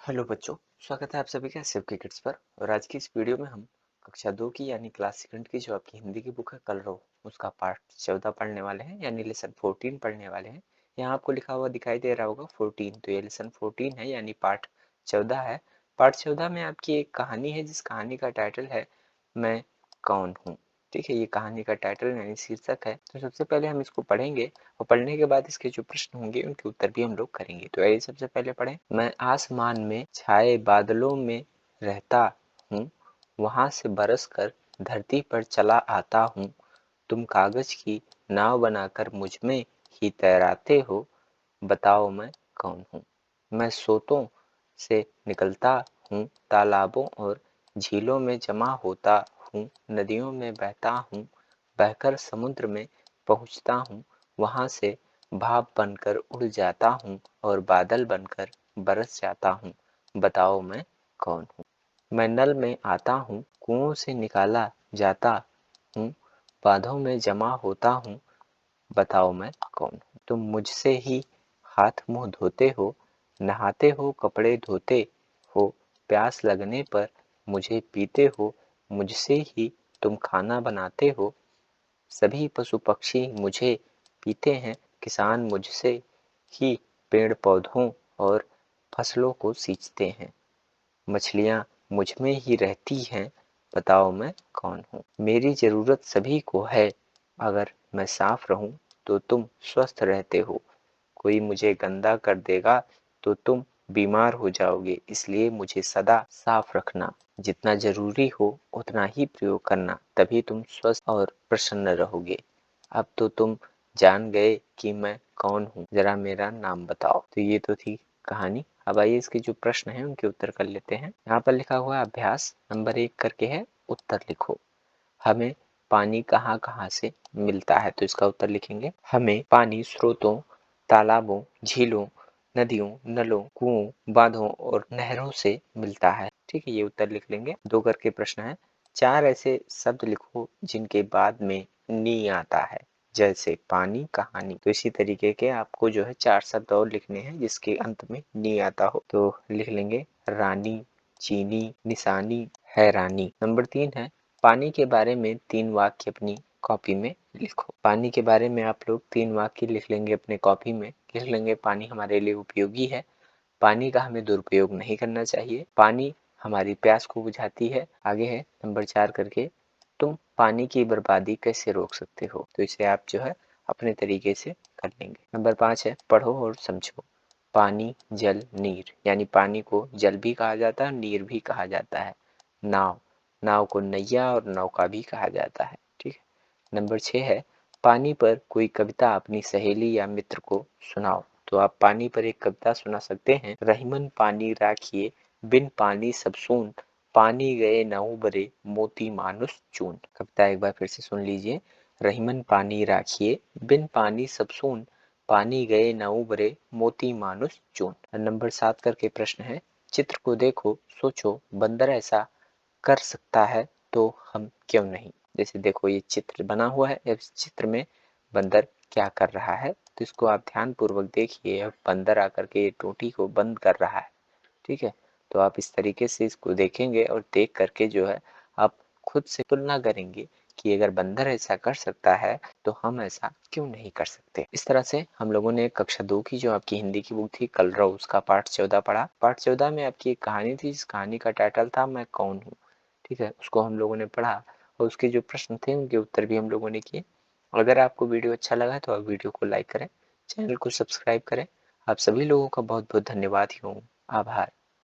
Hello बच्चों, स्वागत है आप सभी का शिव की किड्स पर। और आज की इस वीडियो में हम कक्षा 2 की यानी क्लास सेकंड की जो आपकी हिंदी की बुक है कलरव, उसका पार्ट 14 पढ़ने वाले हैं यानी लेसन 14 पढ़ने वाले हैं। यहाँ आपको लिखा हुआ दिखाई दे रहा होगा 14, तो ये लेसन 14 है यानी पार्ट 14 है। पार्ट 14 में आपकी एक कहानी है जिस कहानी का टाइटल है मैं कौन हूँ। ठीक है, ये कहानी का टाइटल यानी शीर्षक है। तो सबसे पहले हम इसको पढ़ेंगे और पढ़ने के बाद इसके जो प्रश्न होंगे उनके उत्तर भी हम लोग करेंगे। तो आइए सबसे पहले पढ़ें। मैं आसमान में छाए बादलों में रहता हूँ, वहां से बरस कर धरती पर चला आता हूँ। तुम कागज की नाव बनाकर मुझ में ही तैराते हो, बताओ मैं कौन हूँ। मैं सोतों से निकलता हूँ, तालाबों और झीलों में जमा होता हूँ, नदियों में बहता हूँ, बहकर समुद्र में पहुँचता हूँ, वहाँ से भाप बनकर उड़ जाता हूँ और बादल बनकर बरस जाता हूँ, बताओ मैं कौन हूँ। मैं नल में आता हूँ, कुओं से निकाला जाता हूँ, बांधों में जमा होता हूँ, बताओ मैं कौन हूँ। तुम मुझसे ही हाथ मुंह धोते हो, नहाते हो, कपड़े धोते हो, प्यास लगने पर मुझे पीते हो, मुझसे ही तुम खाना बनाते हो, सभी पशु पक्षी मुझे पीते हैं, किसान मुझसे ही पेड़ पौधों और फसलों को सींचते हैं, मछलियाँ मुझ में ही रहती हैं, बताओ मैं कौन हूँ। मेरी ज़रूरत सभी को है, अगर मैं साफ रहूं तो तुम स्वस्थ रहते हो, कोई मुझे गंदा कर देगा तो तुम बीमार हो जाओगे, इसलिए मुझे सदा साफ रखना, जितना जरूरी हो उतना ही प्रयोग करना, तभी तुम स्वस्थ और प्रसन्न रहोगे। अब तो तुम जान गए कि मैं कौन हूँ, जरा मेरा नाम बताओ। तो ये तो थी कहानी। अब आइए इसके जो प्रश्न हैं उनके उत्तर कर लेते हैं। यहाँ पर लिखा हुआ है अभ्यास नंबर 1 करके है, उत्तर लिखो। हमें पानी कहाँ कहाँ से मिलता है, तो इसका उत्तर लिखेंगे। हमें पानी स्रोतों, तालाबों, झीलों, नदियों, नलों, कुओं, बांधों और नहरों से मिलता है। ठीक है, ये उत्तर लिख लेंगे। 2 करके प्रश्न है, 4 ऐसे शब्द लिखो जिनके बाद में नी आता है, जैसे पानी, कहानी। तो इसी तरीके के आपको जो है 4 शब्द और लिखने हैं जिसके अंत में नी आता हो। तो लिख लेंगे रानी, चीनी, निशानी, हैरानी। नंबर 3 है, पानी के बारे में 3 वाक्य अपनी कॉपी में लिखो। पानी के बारे में आप लोग 3 वाक्य लिख लेंगे अपने कॉपी में। लिख लेंगे पानी हमारे लिए उपयोगी है, पानी का हमें दुरुपयोग नहीं करना चाहिए, पानी हमारी प्यास को बुझाती है। आगे है नंबर 4 करके, तुम पानी की बर्बादी कैसे रोक सकते हो। तो इसे आप जो है अपने तरीके से कर लेंगे। नंबर 5 है, पढ़ो और समझो। पानी, जल, नीर, यानी पानी को जल भी कहा जाता है, नीर भी कहा जाता है। नाव, नाव को नैया और नौका भी कहा जाता है। ठीक है। नंबर 6 है, पानी पर कोई कविता अपनी सहेली या मित्र को सुनाओ। तो आप पानी पर एक कविता सुना सकते हैं। रहीमन पानी राखिए, बिन पानी सब सून, पानी गए न उबरे, मोती मानुष चून। कविता एक बार फिर से सुन लीजिए। रहीमन पानी राखिए, बिन पानी सब सून, पानी गए न उबरे, मोती मानुष चून। नंबर 7 करके प्रश्न है, चित्र को देखो, सोचो, बंदर ऐसा कर सकता है तो हम क्यों नहीं। जैसे देखो ये चित्र बना हुआ है, इस चित्र में बंदर क्या कर रहा है, तो इसको आप ध्यान पूर्वक देखिए। अब बंदर आकर के ये टोटी को बंद कर रहा है। ठीक है, तो आप इस तरीके से इसको देखेंगे और देख करके जो है आप खुद से तुलना करेंगे कि अगर बंदर ऐसा कर सकता है तो हम ऐसा क्यों नहीं कर सकते। इस तरह से हम लोगों ने कक्षा 2 की जो आपकी हिंदी की बुक थी कलरव, उसका पार्ट 14 पढ़ा। पार्ट 14 में आपकी एक कहानी थी, जिस कहानी का टाइटल था मैं कौन हूँ। ठीक है, उसको हम लोगों ने पढ़ा और उसके जो प्रश्न थे उनके उत्तर भी हम लोगों ने किए। अगर आपको वीडियो अच्छा लगा तो आप वीडियो को लाइक करें, चैनल को सब्सक्राइब करें। आप सभी लोगों का बहुत बहुत धन्यवाद ही हूँ, आभार।